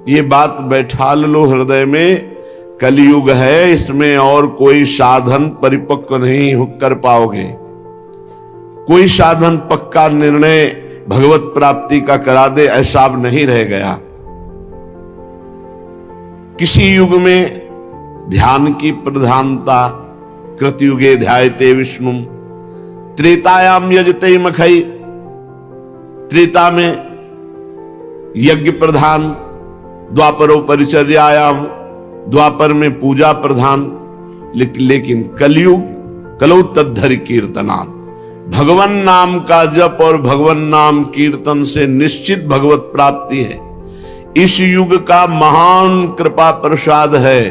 ये बात बैठा लो हृदय में। कलयुग है, इसमें और कोई साधन परिपक्व नहीं कर पाओगे। कोई साधन पक्का निर्णय भगवत प्राप्ति का करा दे ऐसा अब नहीं रह गया। किसी युग में ध्यान की प्रधानता, कृतयुगे ध्यायते विष्णु, त्रेतायाम यजते मखई, त्रेता में यज्ञ प्रधान, द्वापरो परिचर्यायाम, द्वापर में पूजा प्रधान, लेकिन कलयुग कलौ तद्धरि कीर्तनात्, भगवान नाम का जप और भगवान नाम कीर्तन से निश्चित भगवत प्राप्ति है। इस युग का महान कृपा प्रसाद है।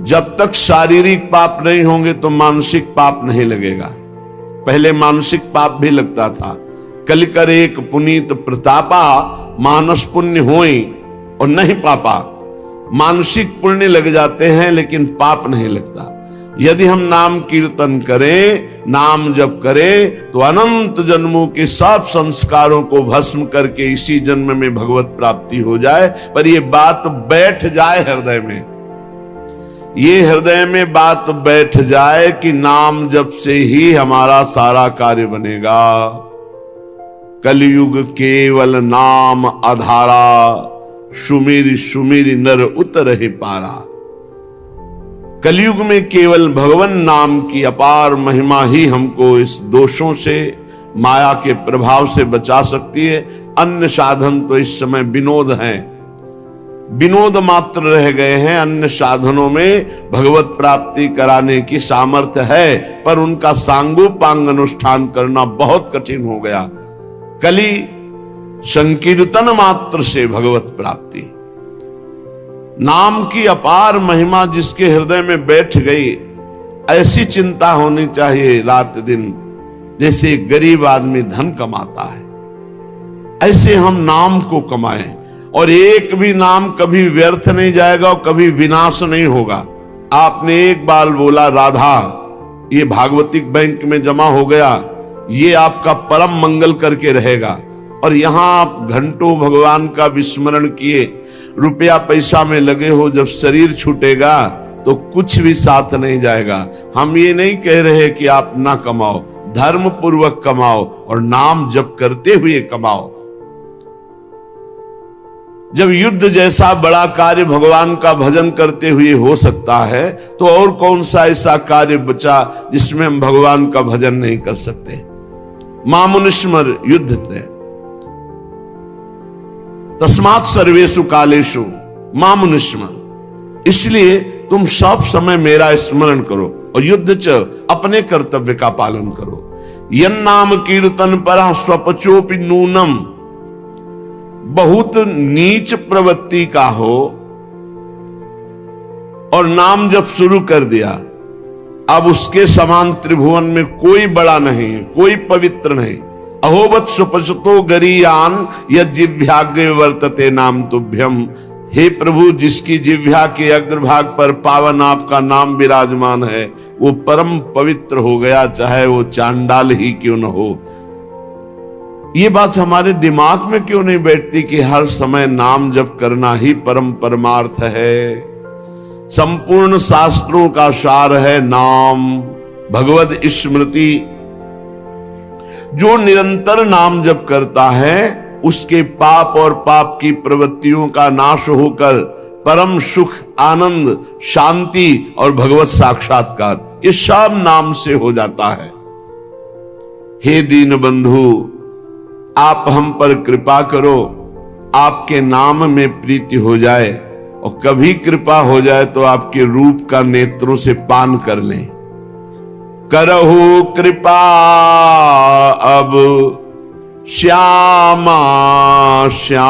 जब तक शारीरिक पाप नहीं होंगे तो मानसिक पाप नहीं लगेगा। पहले मानसिक पाप भी लगता था। कलिकर एक पुनीत प्रतापा, मानस पुण्य होई और नहीं पापा। मानसिक पुण्य लग जाते हैं लेकिन पाप नहीं लगता। यदि हम नाम कीर्तन करें, नाम जप करें, तो अनंत जन्मों के सब संस्कारों को भस्म करके इसी जन्म में भगवत प्राप्ति हो जाए। पर यह बात बैठ जाए हृदय में, ये हृदय में बात बैठ जाए कि नाम जप से ही हमारा सारा कार्य बनेगा। कलयुग केवल नाम आधारा, सुमिर सुमिर नर उतरहि पारा। कलयुग में केवल भगवान नाम की अपार महिमा ही हमको इस दोषों से, माया के प्रभाव से बचा सकती है। अन्य साधन तो इस समय विनोद हैं, विनोद मात्र रह गए हैं। अन्य साधनों में भगवत प्राप्ति कराने की सामर्थ्य है, पर उनका सांगोपांग अनुष्ठान करना बहुत कठिन हो गया। कली संकीर्तन मात्र से भगवत प्राप्ति, नाम की अपार महिमा जिसके हृदय में बैठ गई, ऐसी चिंता होनी चाहिए रात दिन। जैसे गरीब आदमी धन कमाता है, ऐसे हम नाम को कमाएं। और एक भी नाम कभी व्यर्थ नहीं जाएगा और कभी विनाश नहीं होगा। आपने एक बार बोला राधा, ये भागवतिक बैंक में जमा हो गया, ये आपका परम मंगल करके रहेगा। और यहां आप घंटों भगवान का विस्मरण किए, रुपया पैसा में लगे हो, जब शरीर छूटेगा तो कुछ भी साथ नहीं जाएगा। हम ये नहीं कह रहे कि आप ना कमाओ, धर्म पूर्वक कमाओ और नाम जप करते हुए कमाओ। जब युद्ध जैसा बड़ा कार्य भगवान का भजन करते हुए हो सकता है, तो और कौन सा ऐसा कार्य बचा जिसमें हम भगवान का भजन नहीं कर सकते। मामुनिस्मर युद्ध थे, तस्मात् सर्वेषु कालेषु मामुनिस्मर। इसलिए तुम सब समय मेरा स्मरण करो और युद्ध च अपने कर्तव्य का पालन करो। यन्नाम कीर्तन परा स्वपचोपि नूनम, बहुत नीच प्रवृत्ति का हो और नाम जब शुरू कर दिया, अब उसके समान त्रिभुवन में कोई बड़ा नहीं, कोई पवित्र नहीं। अहोवत सुपसतो गरीयान यद जिह्वाग्रे वर्तते नाम तुभ्यम। हे प्रभु, जिसकी जिह्वा के अग्रभाग पर पावन आपका नाम विराजमान है, वो परम पवित्र हो गया, चाहे वो चांडाल ही क्यों न हो। ये बात हमारे दिमाग में क्यों नहीं बैठती कि हर समय नाम जप करना ही परम परमार्थ है। संपूर्ण शास्त्रों का सार है नाम, भगवद स्मृति। जो निरंतर नाम जप करता है, उसके पाप और पाप की प्रवृत्तियों का नाश होकर परम सुख, आनंद, शांति और भगवत साक्षात्कार, ये सब नाम से हो जाता है। हे दीन बंधु, आप हम पर कृपा करो, आपके नाम में प्रीति हो जाए, और कभी कृपा हो जाए तो आपके रूप का नेत्रों से पान कर लें। करहु कृपा अब श्यामा श्याम,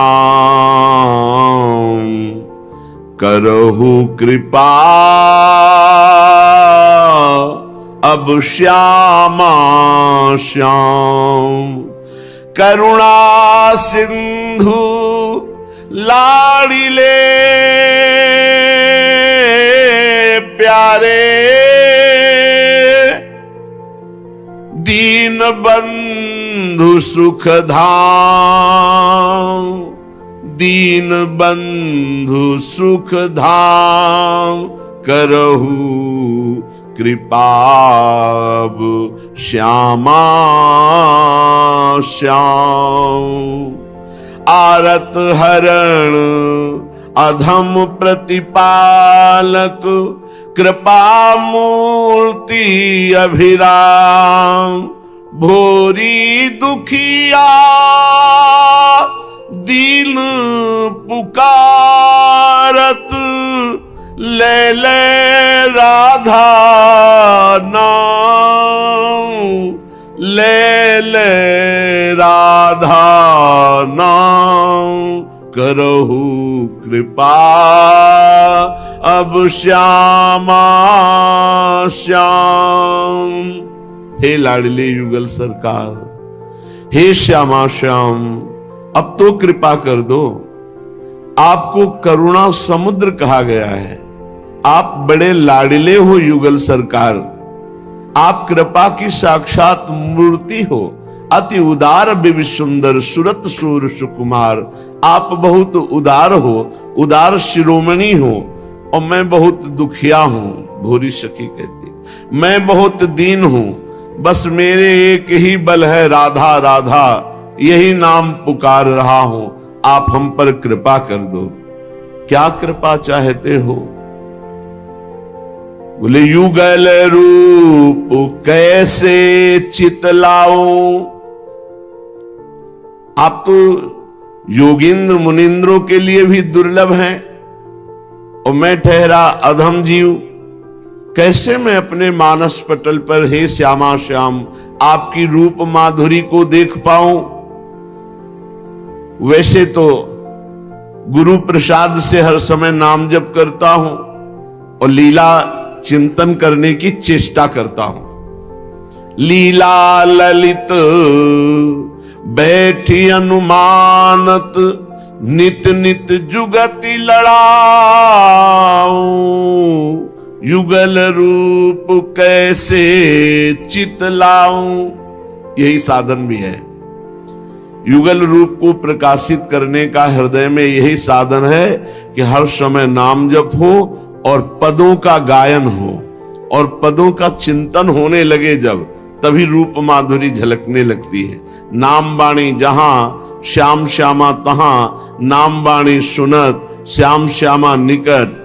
करहु कृपा अब श्यामा श्याम। करुणा सिंधु लाड़िले प्यारे, दीन बंधु सुख धाम। दीन बंधु सुख धाम करहु कृपाब श्यामा श्याम। आरत हरण अधम प्रतिपालक कृपा मूर्ति अभिराम। भोरी दुखिया दीन पुकारत ले ले राधा नाम। ले ले राधा नाम करहु कृपा अब श्यामा श्याम। हे लाडले युगल सरकार, हे श्यामा श्याम, अब तो कृपा कर दो। आपको करुणा समुद्र कहा गया है। आप बड़े लाडले हो युगल सरकार। आप कृपा की साक्षात मूर्ति हो। अति उदार बिवि सुंदर सुरत सूर सुकुमार। आप बहुत उदार हो, उदार शिरोमणि हो। और मैं बहुत दुखिया हूं। भोरी सखी कहती, मैं बहुत दीन हूं। बस मेरे एक ही बल है, राधा राधा, यही नाम पुकार रहा हूं। आप हम पर कृपा कर दो। क्या कृपा चाहते हो? बोले युगल रूप कैसे चितलाऊं। आप तो योगिंद्र मुनिंद्रों के लिए भी दुर्लभ हैं और मैं ठहरा अधम जीव। कैसे मैं अपने मानस पटल पर हे श्यामा श्याम आपकी रूप माधुरी को देख पाऊं। वैसे तो गुरु प्रसाद से हर समय नाम जप करता हूं और लीला चिंतन करने की चेष्टा करता हूं। लीला ललित बैठी अनुमानत नित नित जुगति लड़ाऊं। युगल रूप कैसे चितलाऊं। यही साधन भी है। युगल रूप को प्रकाशित करने का हृदय में यही साधन है कि हर समय नाम जप हो और पदों का गायन हो और पदों का चिंतन होने लगे जब, तभी रूप माधुरी झलकने लगती है। नाम बाणी जहां श्याम श्यामा तहां, नाम बाणी सुनत श्याम श्यामा निकट।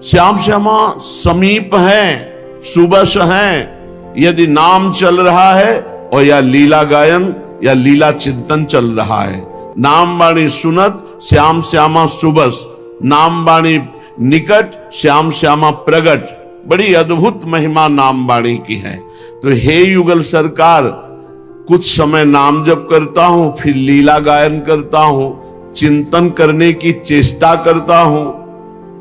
श्याम श्यामा समीप है, सुबस है। यदि नाम चल रहा है और या लीला गायन या लीला चिंतन चल रहा है। नाम बाणी सुनत श्याम श्यामा सुबस, नाम बाणी निकट श्याम श्यामा प्रगट। बड़ी अद्भुत महिमा नाम बाणी की है। तो हे युगल सरकार, कुछ समय नाम जप करता हूं, फिर लीला गायन करता हूं, चिंतन करने की चेष्टा करता हूं,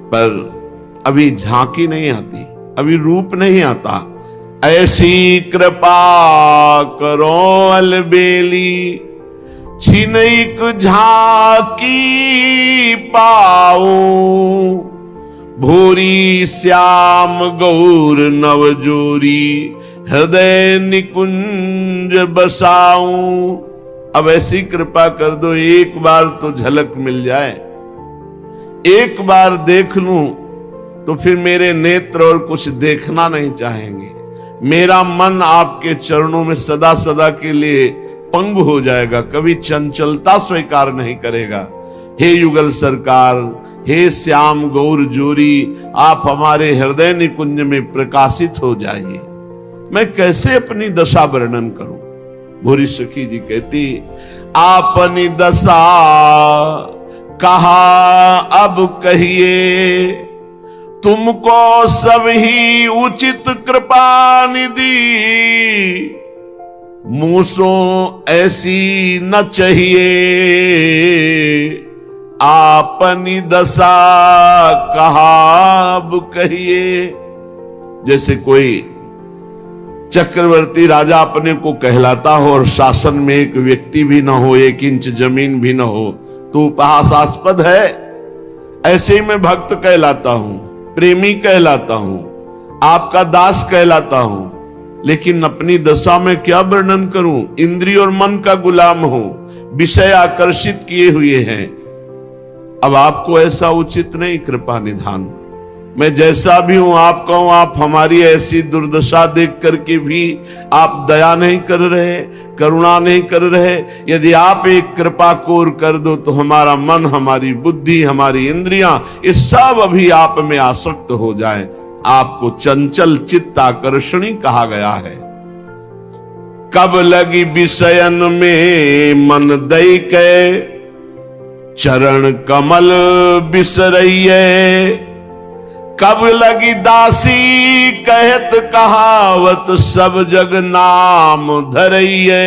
पर अभी झांकी नहीं आती, अभी रूप नहीं आता। ऐसी कृपा करो अलबेली छिनैक झांकी पाऊं। भोरी श्याम गौर नवजोरी हृदय निकुंज बसाऊं। अब ऐसी कृपा कर दो, एक बार तो झलक मिल जाए, एक बार देख लूं तो फिर मेरे नेत्र और कुछ देखना नहीं चाहेंगे। मेरा मन आपके चरणों में सदा सदा के लिए पंग हो जाएगा, कभी चंचलता स्वीकार नहीं करेगा। हे युगल सरकार, हे श्याम गौर जोरी, आप हमारे हृदय निकुंज में प्रकाशित हो जाइए। मैं कैसे अपनी दशा वर्णन करूं। भोरी सखी जी कहती, आपनी दशा कहा अब कहिए, तुमको सब ही उचित कृपा निधि। मूसों ऐसी न चाहिए, आपनी दशा कहा अब कहिए। जैसे कोई चक्रवर्ती राजा अपने को कहलाता हो और शासन में एक व्यक्ति भी ना हो, 1 इंच जमीन भी ना हो, तो उपहासास्पद है। ऐसे ही मैं भक्त कहलाता हूं, प्रेमी कहलाता हूं, आपका दास कहलाता हूं, लेकिन अपनी दशा में क्या वर्णन करूं। इंद्रिय और मन का गुलाम हूं, विषय आकर्षित किए हुए हैं। अब आपको ऐसा उचित नहीं कृपा निधान। मैं जैसा भी हूं आप कहूं, आप हमारी ऐसी दुर्दशा देख करके भी आप दया नहीं कर रहे, करुणा नहीं कर रहे। यदि आप एक कृपा कोर कर दो तो हमारा मन, हमारी बुद्धि, हमारी इंद्रियां, ये सब अभी आप में आसक्त हो जाए। आपको चंचल चित्ताकर्षणी कहा गया है। कब लगी विषयन में मन दई के, चरण कमल बिसरइये। कब लगी दासी कहत कहावत, सब जग नाम धरइये।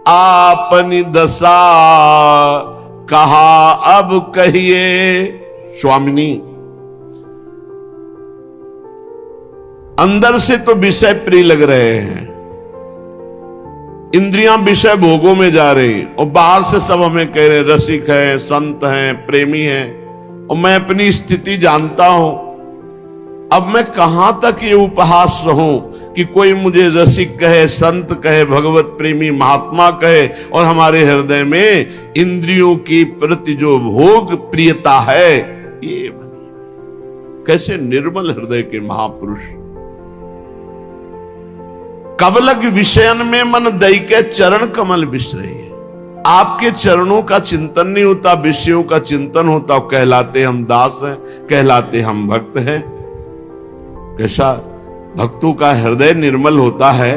आपनी दशा कहा अब कहिए। स्वामिनी, अंदर से तो विषय प्रिय लग रहे हैं, इंद्रियां विषय भोगों में जा रही, और बाहर से सब हमें कह रहे रसिक हैं, संत हैं, प्रेमी हैं, और मैं अपनी स्थिति जानता हूं। अब मैं कहां तक ये उपहास रहूं कि कोई मुझे रसिक कहे, संत कहे, भगवत प्रेमी महात्मा कहे, और हमारे हृदय में इंद्रियों की प्रति जो भोग प्रियता है ये बनी। कैसे निर्मल हृदय के महापुरुष। कबलक विषयन में मन दई के, चरण कमल बिसरइये। आपके चरणों का चिंतन नहीं होता, विषयों का चिंतन होता, कहलाते हम दास हैं, कहलाते हम भक्त हैं। कैसा भक्तों का हृदय निर्मल होता है,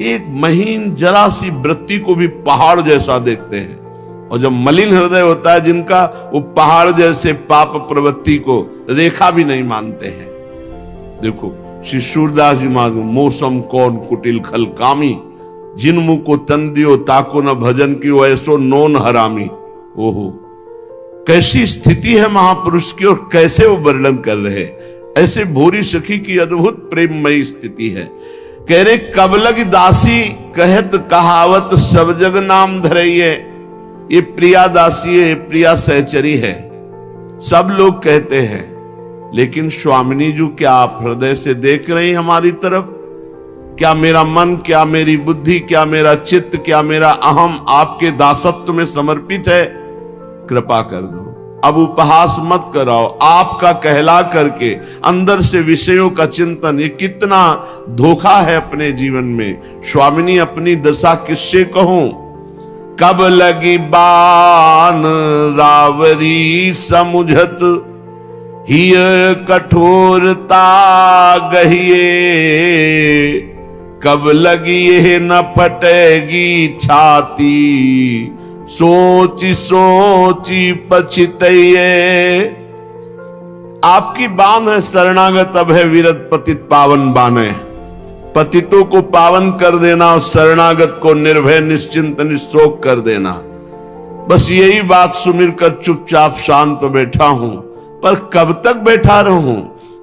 एक महीन जरा सी वृत्ति को भी पहाड़ जैसा देखते हैं। और जब मलिन हृदय होता है जिनका, वो पहाड़ जैसे पाप प्रवृत्ति को रेखा भी नहीं मानते हैं। देखो श्री सूरदास जी मांगो, मौसम कौन कुटिल खल कामी, जिन मुख को तन दियो ताको न भजन की, ऐसो नोन हरामी। ओहो, कैसी स्थिति है महापुरुष की, और कैसे वो वर्णन कर रहे। ऐसे भोरी सखी की अद्भुत प्रेममयी स्थिति है। कह रहे कबलग दासी कहत कहावत, सब जग नाम धरइये। ये प्रिया दासी है, प्रिया सहचरी है, सब लोग कहते हैं। लेकिन स्वामिनी जी, क्या आप हृदय से देख रहे हैं हमारी तरफ? क्या मेरा मन, क्या मेरी बुद्धि, क्या मेरा चित्त, क्या मेरा अहम आपके दासत्व में समर्पित है? कृपा कर दो, अब उपहास मत कराओ। आपका कहला करके अंदर से विषयों का चिंतन, ये कितना धोखा है अपने जीवन में। स्वामिनी, अपनी दशा किससे कहूं? कब लगी बान रावरी समुझत, हिय कठोरता गहिए। कब लगी ये न फटेगी छाती, सोची सोची पछितइये। आपकी बान है शरणागत, अब है विरत पतित पावन बाने। पतितों को पावन कर देना और शरणागत को निर्भय निश्चिंत निशोक कर देना। बस यही बात सुमिर कर चुपचाप शांत बैठा हूं। पर कब तक बैठा रहूं,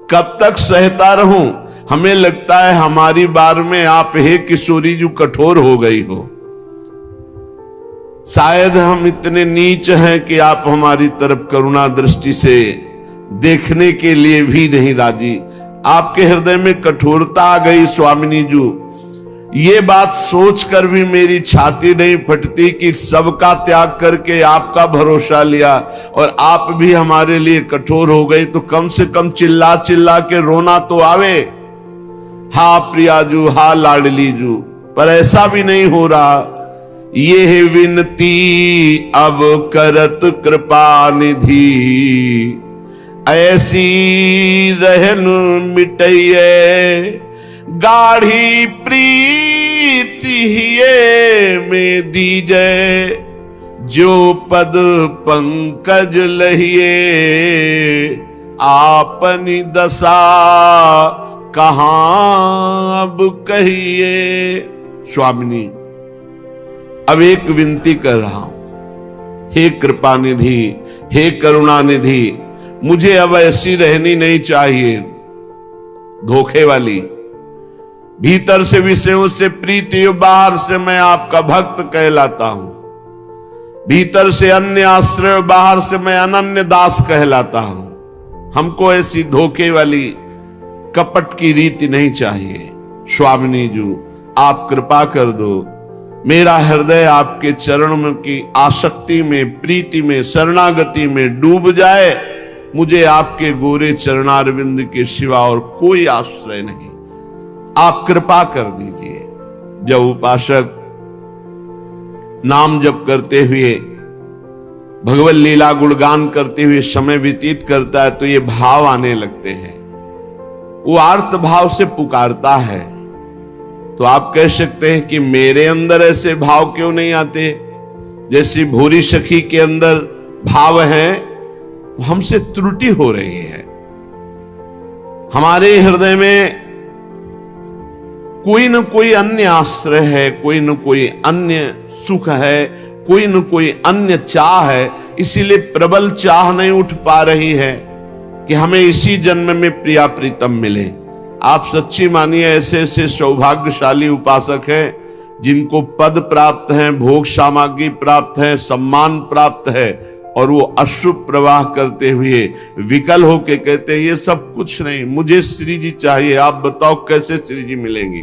कब तक सहता रहूं? हमें लगता है हमारी बार में आप हे किशोरी जो कठोर हो गई हो। शायद हम इतने नीच हैं कि आप हमारी तरफ करुणा दृष्टि से देखने के लिए भी नहीं राजी। आपके हृदय में कठोरता आ गई स्वामिनी जी। ये बात सोचकर भी मेरी छाती नहीं फटती कि सबका त्याग करके आपका भरोसा लिया और आप भी हमारे लिए कठोर हो गई, तो कम से कम चिल्ला चिल्ला के रोना तो आवे। हा प्रियाजू, हा लाडली जू, पर ऐसा भी नहीं हो रहा। ये विनती अब करत कृपा निधि, ऐसी रहन मिटइये। गाढ़ी प्रीति ये में दीजय, जो पद पंकज लहिए। आपनी दशा कहां अब कहिए। स्वामिनी, अब एक विनती कर रहा हूं। हे कृपा निधि, हे करुणा निधि, मुझे अब ऐसी रहनी नहीं चाहिए धोखे वाली। भीतर से विषयों से प्रीति, बाहर से मैं आपका भक्त कहलाता हूं। भीतर से अन्य आश्रय, बाहर से मैं अनन्य दास कहलाता हूं। हमको ऐसी धोखे वाली कपट की रीति नहीं चाहिए। स्वामिनी जी, आप कृपा कर दो। मेरा हृदय आपके चरणों की आसक्ति में, प्रीति में, शरणागति में डूब जाए। मुझे आपके गोरे चरणारविंद के सिवा और कोई आश्रय नहीं, आप कृपा कर दीजिए। जब उपासक नाम जप करते हुए, भगवत लीला गुणगान करते हुए समय व्यतीत करता है तो ये भाव आने लगते हैं, वो आर्त भाव से पुकारता है। तो आप कह सकते हैं कि मेरे अंदर ऐसे भाव क्यों नहीं आते? जैसी भूरी सखी के अंदर भाव हैं, हमसे त्रुटि हो रही है। हमारे हृदय में कोई न कोई अन्य आश्रय है, कोई न कोई अन्य सुख है, कोई न कोई अन्य चाह है। इसीलिए प्रबल चाह नहीं उठ पा रही है कि हमें इसी जन्म में प्रिया प्रीतम मिले। आप सच्ची मानिए, ऐसे ऐसे सौभाग्यशाली उपासक हैं जिनको पद प्राप्त है, भोग सामग्री प्राप्त है, सम्मान प्राप्त है, और वो अश्रु प्रवाह करते हुए विकल होके कहते हैं ये सब कुछ नहीं, मुझे श्री जी चाहिए, आप बताओ कैसे श्री जी मिलेंगी।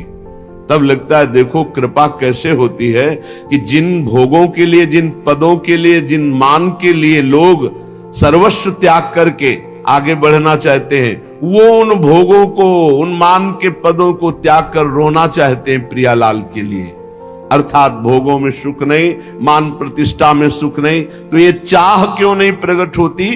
तब लगता है देखो कृपा कैसे होती है कि जिन भोगों के लिए, जिन पदों के लिए, जिन मान के लिए लोग सर्वस्व त्याग करके आगे बढ़ना चाहते हैं, वो उन भोगों को, उन मान के पदों को त्याग कर रोना चाहते हैं प्रियालाल के लिए। अर्थात भोगों में सुख नहीं, मान प्रतिष्ठा में सुख नहीं, तो ये चाह क्यों नहीं प्रकट होती